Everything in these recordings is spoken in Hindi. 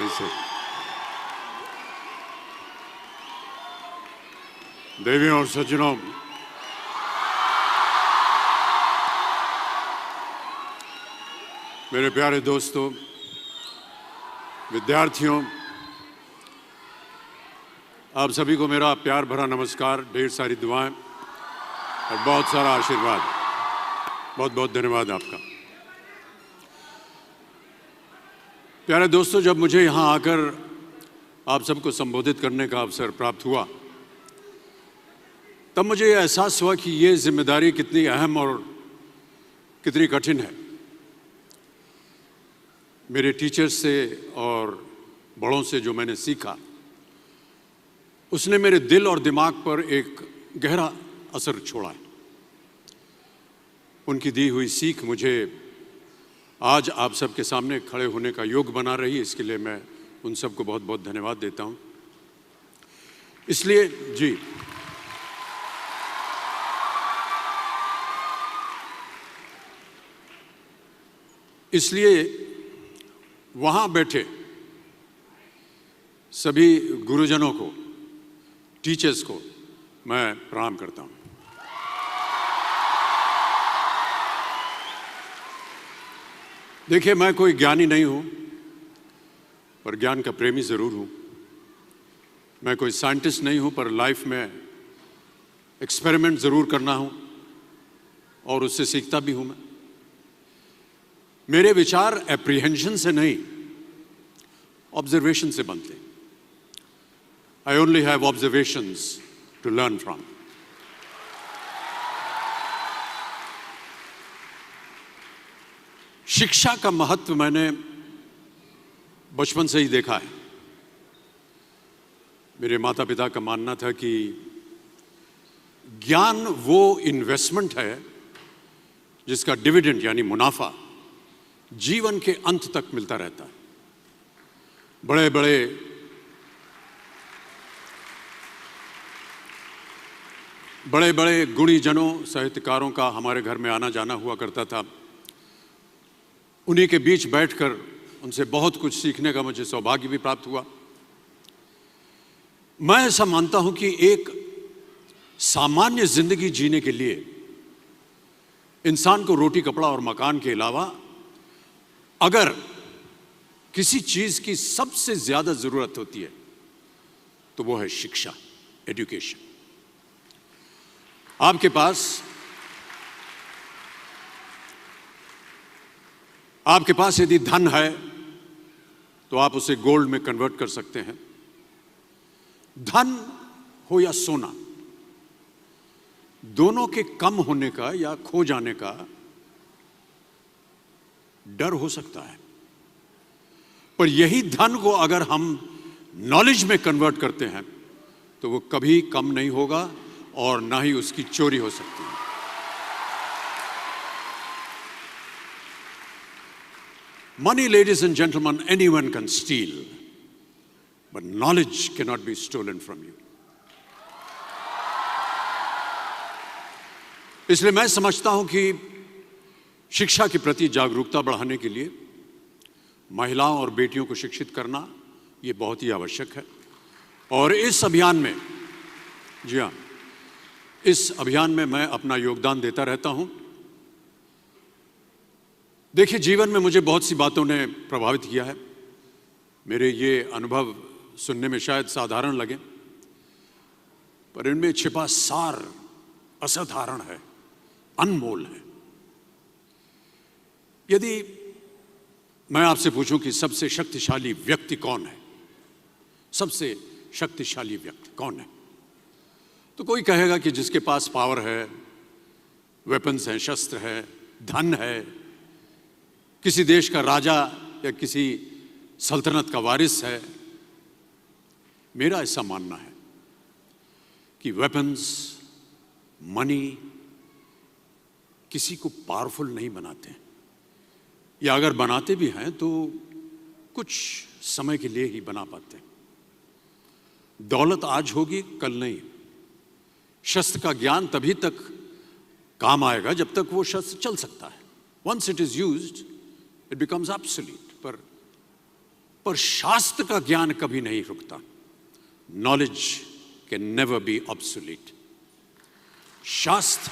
ऐसे देवियों और सज्जनों, मेरे प्यारे दोस्तों, विद्यार्थियों, आप सभी को मेरा प्यार भरा नमस्कार, ढेर सारी दुआएं और बहुत सारा आशीर्वाद। बहुत बहुत धन्यवाद आपका। प्यारे दोस्तों, जब मुझे यहाँ आकर आप सबको संबोधित करने का अवसर प्राप्त हुआ, तब मुझे यह एहसास हुआ कि ये जिम्मेदारी कितनी अहम और कितनी कठिन है। मेरे टीचर्स से और बड़ों से जो मैंने सीखा, उसने मेरे दिल और दिमाग पर एक गहरा असर छोड़ा है। उनकी दी हुई सीख मुझे आज आप सबके सामने खड़े होने का योग बना रही है। इसके लिए मैं उन सबको बहुत बहुत धन्यवाद देता हूं। इसलिए वहां बैठे सभी गुरुजनों को, टीचर्स को मैं प्रणाम करता हूं। देखिए, मैं कोई ज्ञानी नहीं हूं, पर ज्ञान का प्रेमी जरूर हूं। मैं कोई साइंटिस्ट नहीं हूं, पर लाइफ में एक्सपेरिमेंट जरूर करना हूं और उससे सीखता भी हूं। मेरे विचार एप्रीहेंशन से नहीं, ऑब्जर्वेशन से बनते। I only have observations to learn from. शिक्षा का महत्व मैंने बचपन से ही देखा है। मेरे माता पिता का मानना था कि ज्ञान वो इन्वेस्टमेंट है जिसका डिविडेंड यानी मुनाफा जीवन के अंत तक मिलता रहता है। बड़े बड़े गुणीजनों, साहित्यकारों का हमारे घर में आना जाना हुआ करता था। उन्हीं के बीच बैठकर उनसे बहुत कुछ सीखने का मुझे सौभाग्य भी प्राप्त हुआ। मैं ऐसा मानता हूं कि एक सामान्य जिंदगी जीने के लिए इंसान को रोटी, कपड़ा और मकान के अलावा अगर किसी चीज की सबसे ज्यादा जरूरत होती है तो वो है शिक्षा, एजुकेशन। आपके पास यदि धन है तो आप उसे गोल्ड में कन्वर्ट कर सकते हैं। धन हो या सोना, दोनों के कम होने का या खो जाने का डर हो सकता है, पर यही धन को अगर हम नॉलेज में कन्वर्ट करते हैं तो वो कभी कम नहीं होगा और ना ही उसकी चोरी हो सकती है। Money, ladies and gentlemen, anyone can steal, but knowledge cannot be stolen from you. इसलिए मैं समझता हूं कि शिक्षा के प्रति जागरूकता बढ़ाने के लिए महिलाओं और बेटियों को शिक्षित करना ये बहुत ही आवश्यक है। और इस अभियान में, जी हाँ, इस अभियान में मैं अपना योगदान देता रहता हूं। देखिए, जीवन में मुझे बहुत सी बातों ने प्रभावित किया है। मेरे ये अनुभव सुनने में शायद साधारण लगे, पर इनमें छिपा सार असाधारण है, अनमोल है। यदि मैं आपसे पूछूं कि सबसे शक्तिशाली व्यक्ति कौन है, सबसे शक्तिशाली व्यक्ति कौन है, तो कोई कहेगा कि जिसके पास पावर है, वेपन्स हैं, शस्त्र है, धन है, किसी देश का राजा या किसी सल्तनत का वारिस है। मेरा ऐसा मानना है कि वेपन्स, मनी किसी को पावरफुल नहीं बनाते, या अगर बनाते भी हैं तो कुछ समय के लिए ही बना पाते हैं। दौलत आज होगी, कल नहीं। शस्त्र का ज्ञान तभी तक काम आएगा जब तक वो शस्त्र चल सकता है। Once it is used, it becomes obsolete. पर पर शास्त्र का ज्ञान कभी नहीं रुकता। Knowledge can never be obsolete. शास्त्र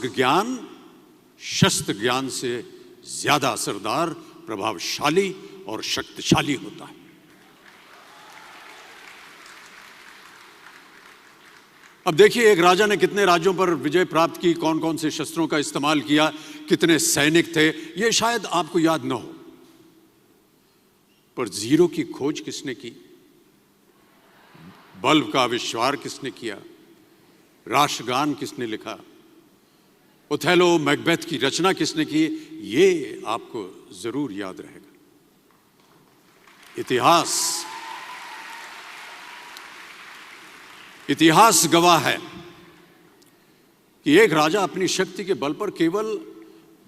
ज्ञान शस्त्र ज्ञान से ज्यादा असरदार, प्रभावशाली और शक्तिशाली होता है। अब देखिए, एक राजा ने कितने राज्यों पर विजय प्राप्त की, कौन कौन से शस्त्रों का इस्तेमाल किया, कितने सैनिक थे, यह शायद आपको याद न हो, पर जीरो की खोज किसने की, बल्ब का आविष्कार किसने किया, राष्ट्रगान किसने लिखा, ओथेलो मैकबेथ की रचना किसने की, ये आपको जरूर याद रहेगा। इतिहास गवाह है कि एक राजा अपनी शक्ति के बल पर केवल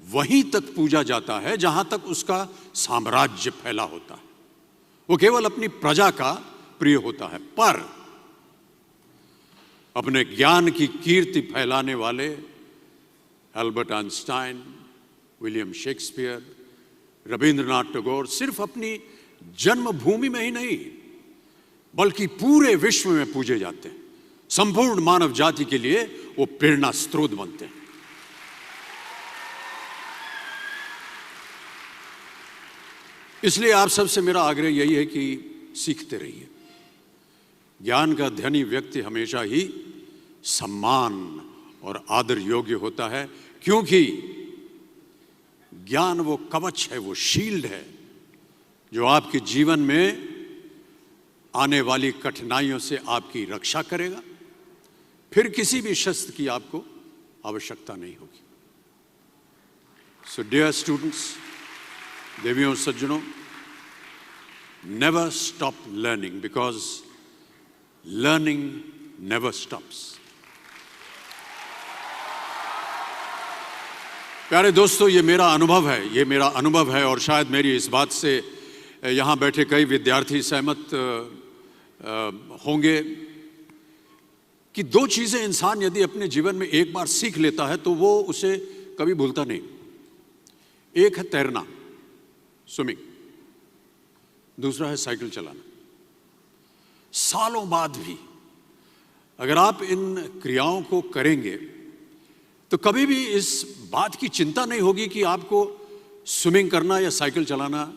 वहीं तक पूजा जाता है जहां तक उसका साम्राज्य फैला होता है। वो केवल अपनी प्रजा का प्रिय होता है। पर अपने ज्ञान की कीर्ति फैलाने वाले Albert Einstein, William Shakespeare, Rabindranath Tagore सिर्फ अपनी जन्मभूमि में ही नहीं बल्कि पूरे विश्व में पूजे जाते हैं। संपूर्ण मानव जाति के लिए वो प्रेरणा स्रोत बनते हैं। इसलिए आप सबसे मेरा आग्रह यही है कि सीखते रहिए। ज्ञान का धनी व्यक्ति हमेशा ही सम्मान और आदर योग्य होता है, क्योंकि ज्ञान वो कवच है, वो शील्ड है जो आपके जीवन में आने वाली कठिनाइयों से आपकी रक्षा करेगा। फिर किसी भी शस्त्र की आपको आवश्यकता नहीं होगी। सो डियर स्टूडेंट्स, देवियों सज्जनों, never stop learning because learning never stops. प्यारे दोस्तों, ये मेरा अनुभव है और शायद मेरी इस बात से यहाँ बैठे कई विद्यार्थी सहमत होंगे कि दो चीजें इंसान यदि अपने जीवन में एक बार सीख लेता है तो वो उसे कभी भूलता नहीं। एक है तैरना, स्विमिंग, दूसरा है साइकिल चलाना। सालों बाद भी अगर आप इन क्रियाओं को करेंगे तो कभी भी इस बात की चिंता नहीं होगी कि आपको स्विमिंग करना या साइकिल चलाना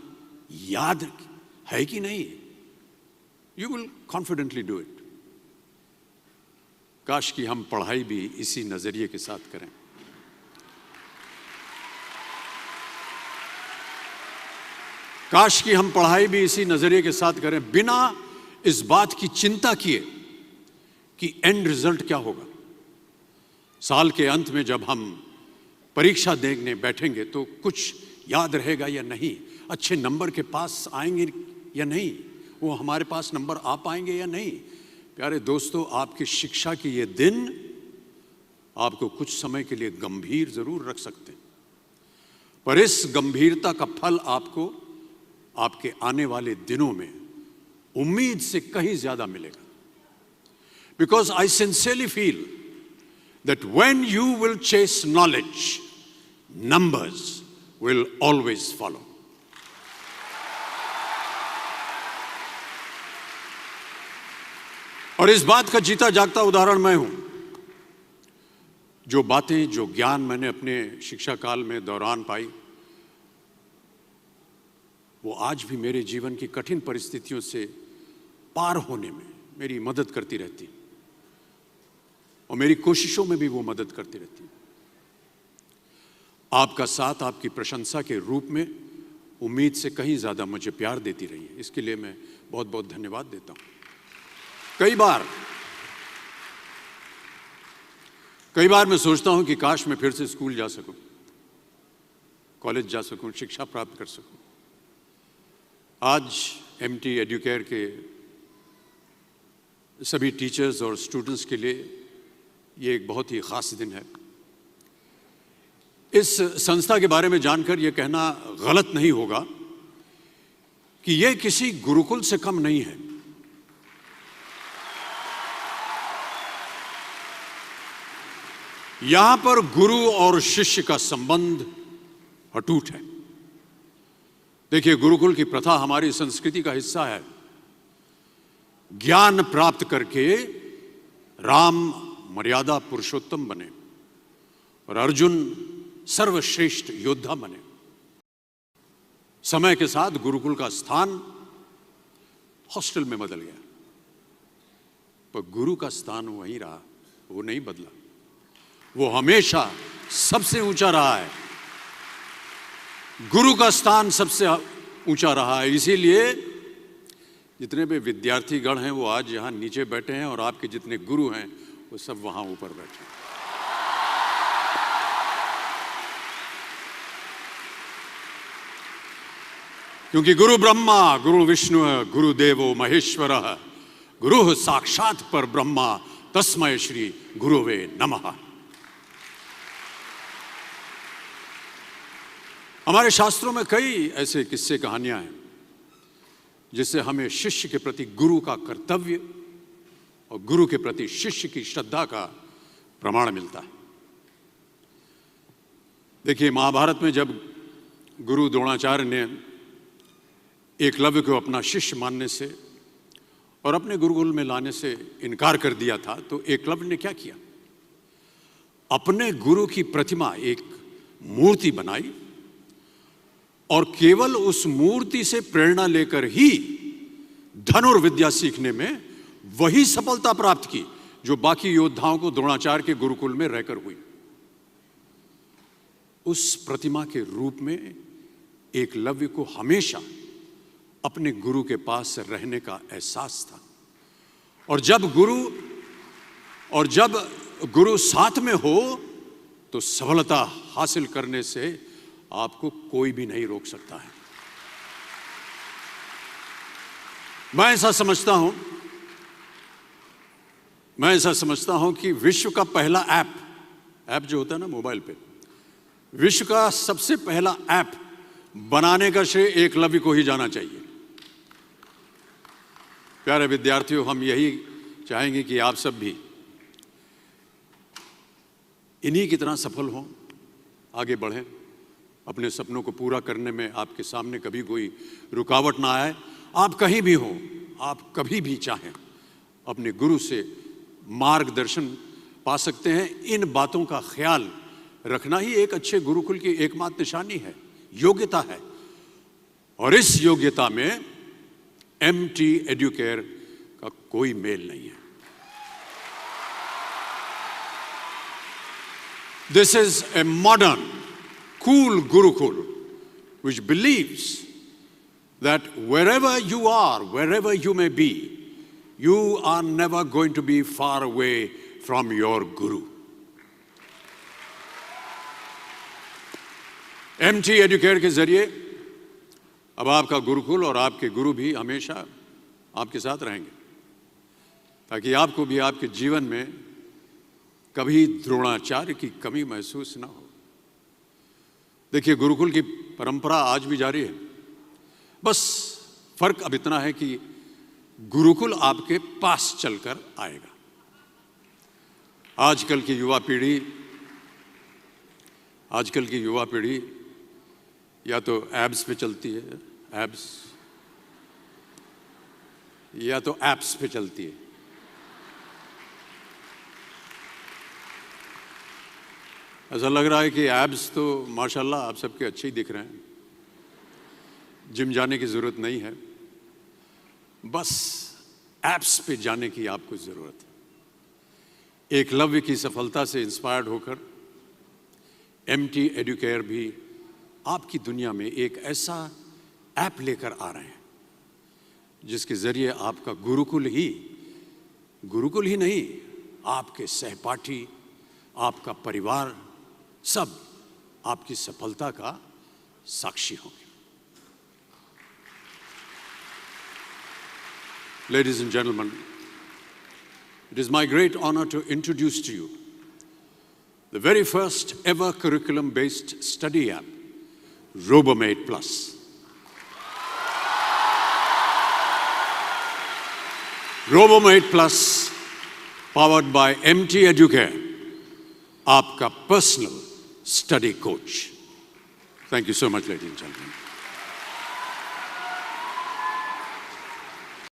याद है कि नहीं। You will confidently do it. काश कि हम पढ़ाई भी इसी नजरिए के साथ करें। काश कि हम पढ़ाई भी इसी नजरिए के साथ करें, बिना इस बात की चिंता किए कि एंड रिजल्ट क्या होगा। साल के अंत में जब हम परीक्षा देने बैठेंगे तो कुछ याद रहेगा या नहीं, अच्छे नंबर के पास आएंगे या नहीं, वो हमारे पास नंबर आ पाएंगे या नहीं। प्यारे दोस्तों, आपकी शिक्षा के ये दिन आपको कुछ समय के लिए गंभीर जरूर रख सकते हैं, पर इस गंभीरता का फल आपको आपके आने वाले दिनों में उम्मीद से कहीं ज्यादा मिलेगा। Because I sincerely feel that when you will chase knowledge, numbers will always follow. और इस बात का जीता जागता उदाहरण मैं हूं। जो बातें, जो ज्ञान मैंने अपने शिक्षा काल में दौरान पाई, वो आज भी मेरे जीवन की कठिन परिस्थितियों से पार होने में मेरी मदद करती रहती और मेरी कोशिशों में भी वो मदद करती रहती है। आपका साथ, आपकी प्रशंसा के रूप में उम्मीद से कहीं ज्यादा मुझे प्यार देती रही है। इसके लिए मैं बहुत बहुत धन्यवाद देता हूं। कई बार मैं सोचता हूं कि काश मैं फिर से स्कूल जा सकूं, कॉलेज जा सकूं, शिक्षा प्राप्त कर सकूं। आज एमटी एडुकेयर के सभी टीचर्स और स्टूडेंट्स के लिए ये एक बहुत ही खास दिन है। इस संस्था के बारे में जानकर यह कहना गलत नहीं होगा कि यह किसी गुरुकुल से कम नहीं है। यहां पर गुरु और शिष्य का संबंध अटूट है। देखिए, गुरुकुल की प्रथा हमारी संस्कृति का हिस्सा है। ज्ञान प्राप्त करके राम मर्यादा पुरुषोत्तम बने और अर्जुन सर्वश्रेष्ठ योद्धा बने। समय के साथ गुरुकुल का स्थान हॉस्टल में बदल गया, पर गुरु का स्थान वहीं रहा, वो नहीं बदला। वो हमेशा सबसे ऊंचा रहा है। गुरु का स्थान सबसे ऊंचा रहा है। इसीलिए जितने भी विद्यार्थीगण हैं वो आज यहां नीचे बैठे हैं और आपके जितने गुरु हैं वो सब वहां ऊपर बैठे हैं। क्योंकि गुरु ब्रह्मा गुरु विष्णु गुरु देवो महेश्वर गुरु साक्षात पर ब्रह्मा तस्मै श्री गुरुवे नमः। हमारे शास्त्रों में कई ऐसे किस्से कहानियां हैं जिससे हमें शिष्य के प्रति गुरु का कर्तव्य और गुरु के प्रति शिष्य की श्रद्धा का प्रमाण मिलता है। देखिए, महाभारत में जब गुरु द्रोणाचार्य ने एकलव्य को अपना शिष्य मानने से और अपने गुरुकुल में लाने से इनकार कर दिया था, तो एकलव्य ने क्या किया? अपने गुरु की प्रतिमा, एक मूर्ति बनाई और केवल उस मूर्ति से प्रेरणा लेकर ही धनुर्विद्या सीखने में वही सफलता प्राप्त की जो बाकी योद्धाओं को द्रोणाचार्य के गुरुकुल में रहकर हुई। उस प्रतिमा के रूप में एकलव्य को हमेशा अपने गुरु के पास रहने का एहसास था। और जब गुरु साथ में हो तो सफलता हासिल करने से आपको कोई भी नहीं रोक सकता है। मैं ऐसा समझता हूं कि विश्व का पहला ऐप जो होता है ना मोबाइल पे, विश्व का सबसे पहला ऐप बनाने का श्रेय एकलव्य को ही जाना चाहिए। प्यारे विद्यार्थियों, हम यही चाहेंगे कि आप सब भी इन्हीं की तरह सफल हों, आगे बढ़ें, अपने सपनों को पूरा करने में आपके सामने कभी कोई रुकावट ना आए। आप कहीं भी हो, आप कभी भी चाहें अपने गुरु से मार्गदर्शन पा सकते हैं। इन बातों का ख्याल रखना ही एक अच्छे गुरुकुल की एकमात्र निशानी है, योग्यता है। और इस योग्यता में MT एडुकेयर का कोई मेल नहीं है। This is a modern, cool Gurukul which believes that wherever you are, wherever you may be, you are never going to be far away from your Guru. MT Educare के जरिए अब आपका गुरुकुल और आपके गुरु भी हमेशा आपके साथ रहेंगे, ताकि आपको भी आपके जीवन में कभी द्रोणाचार्य की कमी महसूस ना हो। देखिए, गुरुकुल की परंपरा आज भी जारी है। बस फर्क अब इतना है कि गुरुकुल आपके पास चलकर आएगा। आजकल की युवा पीढ़ी या तो एब्स पे चलती है, या तो एप्स पे चलती है। ऐसा लग रहा है कि एब्स तो माशाल्लाह आप सबके अच्छे ही दिख रहे हैं, जिम जाने की ज़रूरत नहीं है, बस एप्स पे जाने की आपको ज़रूरत है। एकलव्य की सफलता से इंस्पायर्ड होकर MT एडुकेयर भी आपकी दुनिया में एक ऐसा ऐप लेकर आ रहे हैं जिसके ज़रिए आपका गुरुकुल ही नहीं, आपके सहपाठी, आपका परिवार सब आपकी सफलता का साक्षी होंगे। Ladies and gentlemen, it is my great honor to introduce to you the very first ever curriculum-based study app, RoboMate Plus. RoboMate Plus, powered by MT Educare, आपका personal study coach. Thank you so much ladies and gentleman.